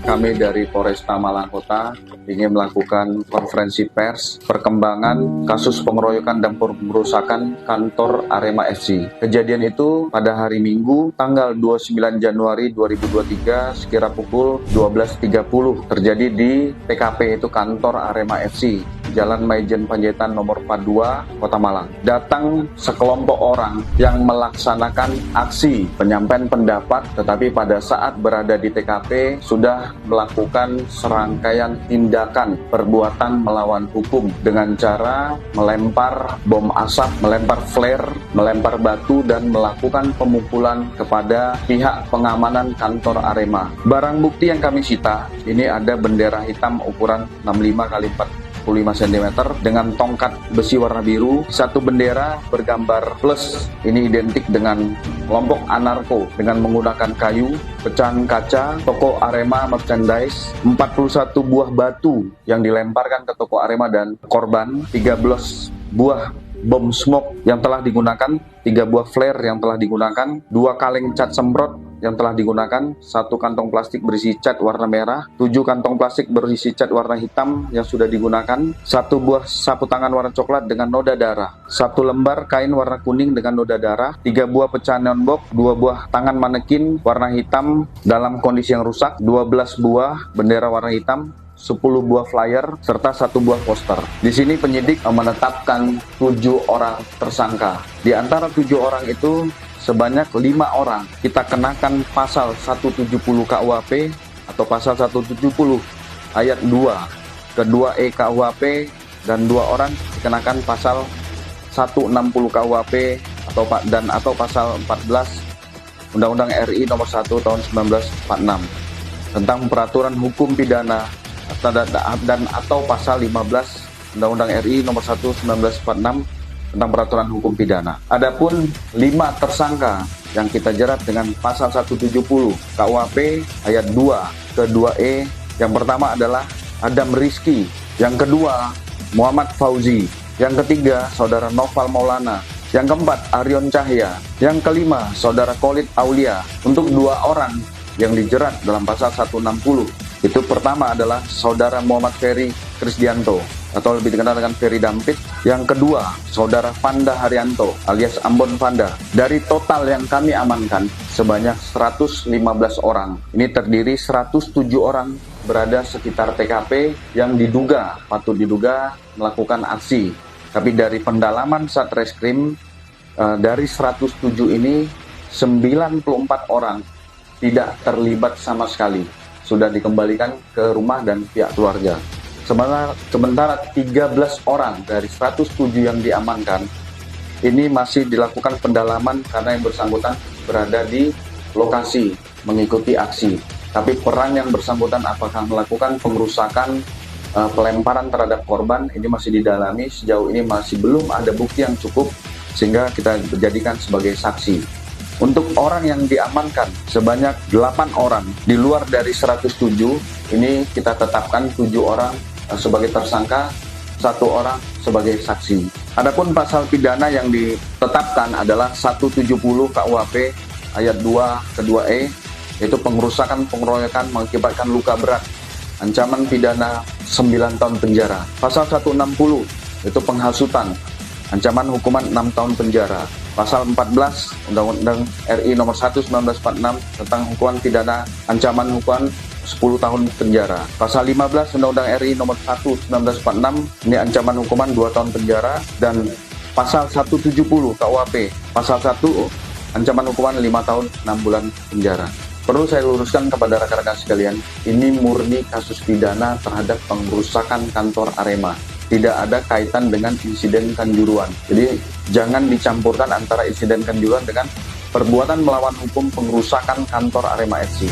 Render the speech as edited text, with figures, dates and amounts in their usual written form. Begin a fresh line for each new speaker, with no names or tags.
Kami dari Polresta Malang Kota ingin melakukan konferensi pers perkembangan kasus pengeroyokan dan perusakan kantor Arema FC. Kejadian itu pada hari Minggu tanggal 29 Januari 2023 sekira pukul 12.30 terjadi di TKP itu kantor Arema FC, Jalan Maijen Panjaitan nomor 42, Kota Malang. Datang sekelompok orang yang melaksanakan aksi penyampaian pendapat, tetapi pada saat berada di TKP sudah melakukan serangkaian tindakan perbuatan melawan hukum dengan cara melempar bom asap, melempar flare, melempar batu, dan melakukan pemukulan kepada pihak pengamanan kantor Arema. Barang bukti yang kami sita, ini ada bendera hitam ukuran 65 x 45 cm dengan tongkat besi warna biru, satu bendera bergambar plus, ini identik dengan kelompok anarko dengan menggunakan kayu, pecahan kaca, toko Arema merchandise, 41 buah batu yang dilemparkan ke toko Arema dan korban, 13 buah bom smoke yang telah digunakan, 3 buah flare yang telah digunakan, 2 kaleng cat semprot yang telah digunakan, 1 kantong plastik berisi cat warna merah, 7 kantong plastik berisi cat warna hitam yang sudah digunakan, 1 buah sapu tangan warna coklat dengan noda darah, 1 lembar kain warna kuning dengan noda darah, 3 buah pecahan neonbox, 2 buah tangan manekin warna hitam dalam kondisi yang rusak, 12 buah bendera warna hitam, 10 buah flyer, serta 1 buah poster. Di sini penyidik menetapkan 7 orang tersangka. Di antara 7 orang itu sebanyak 5 orang kita kenakan pasal 170 KUHP atau pasal 170 ayat 2 ke 2E KUHP, dan 2 orang dikenakan pasal 160 KUHP atau pasal 14 Undang-Undang RI nomor 1 tahun 1946 tentang peraturan hukum pidana dan atau pasal 15 Undang-Undang RI nomor 1 1946 tentang peraturan hukum pidana. Adapun 5 tersangka yang kita jerat dengan pasal 170 KUHP ayat 2 ke 2E, yang pertama adalah Adam Rizky, yang kedua Muhammad Fauzi, yang ketiga Saudara Noval Maulana, yang keempat Aryon Cahya, yang kelima Saudara Khalid Aulia. Untuk 2 orang yang dijerat dalam pasal 160 itu pertama adalah Saudara Muhammad Ferry Krisdianto atau lebih dikenal dengan Ferry Dampit. Yang kedua, Saudara Panda Haryanto alias Ambon Panda. Dari total yang kami amankan sebanyak 115 orang. Ini terdiri 107 orang berada sekitar TKP yang patut diduga melakukan aksi. Tapi dari pendalaman Satreskrim, dari 107 ini 94 orang tidak terlibat sama sekali, sudah dikembalikan ke rumah dan pihak keluarga. Sementara 13 orang dari 107 yang diamankan ini masih dilakukan pendalaman karena yang bersangkutan berada di lokasi mengikuti aksi. Tapi peran yang bersangkutan apakah melakukan pengerusakan, pelemparan terhadap korban, ini masih didalami. Sejauh ini masih belum ada bukti yang cukup sehingga kita jadikan sebagai saksi. Untuk orang yang diamankan sebanyak 8 orang di luar dari 107, ini kita tetapkan 7 orang sebagai tersangka, 1 orang sebagai saksi. Adapun pasal pidana yang ditetapkan adalah 170 KUHP ayat 2 ke 2E, yaitu pengerusakan, pengeroyokan mengakibatkan luka berat, ancaman pidana 9 tahun penjara. Pasal 160 itu penghasutan, ancaman hukuman 6 tahun penjara. Pasal 14 Undang-Undang RI nomor 1 1946 tentang hukuman pidana, ancaman hukuman 10 tahun penjara. Pasal 15 Undang-Undang RI nomor 1 1946 ini ancaman hukuman 2 tahun penjara. Dan pasal 170 KUHP pasal 1 ancaman hukuman 5 tahun 6 bulan penjara. Perlu saya luruskan kepada rekan-rekan sekalian, ini murni kasus pidana terhadap pengerusakan kantor Arema. Tidak ada kaitan dengan insiden Kanjuruhan. Jadi jangan dicampurkan antara insiden Kanjuruhan dengan perbuatan melawan hukum pengerusakan kantor Arema FC.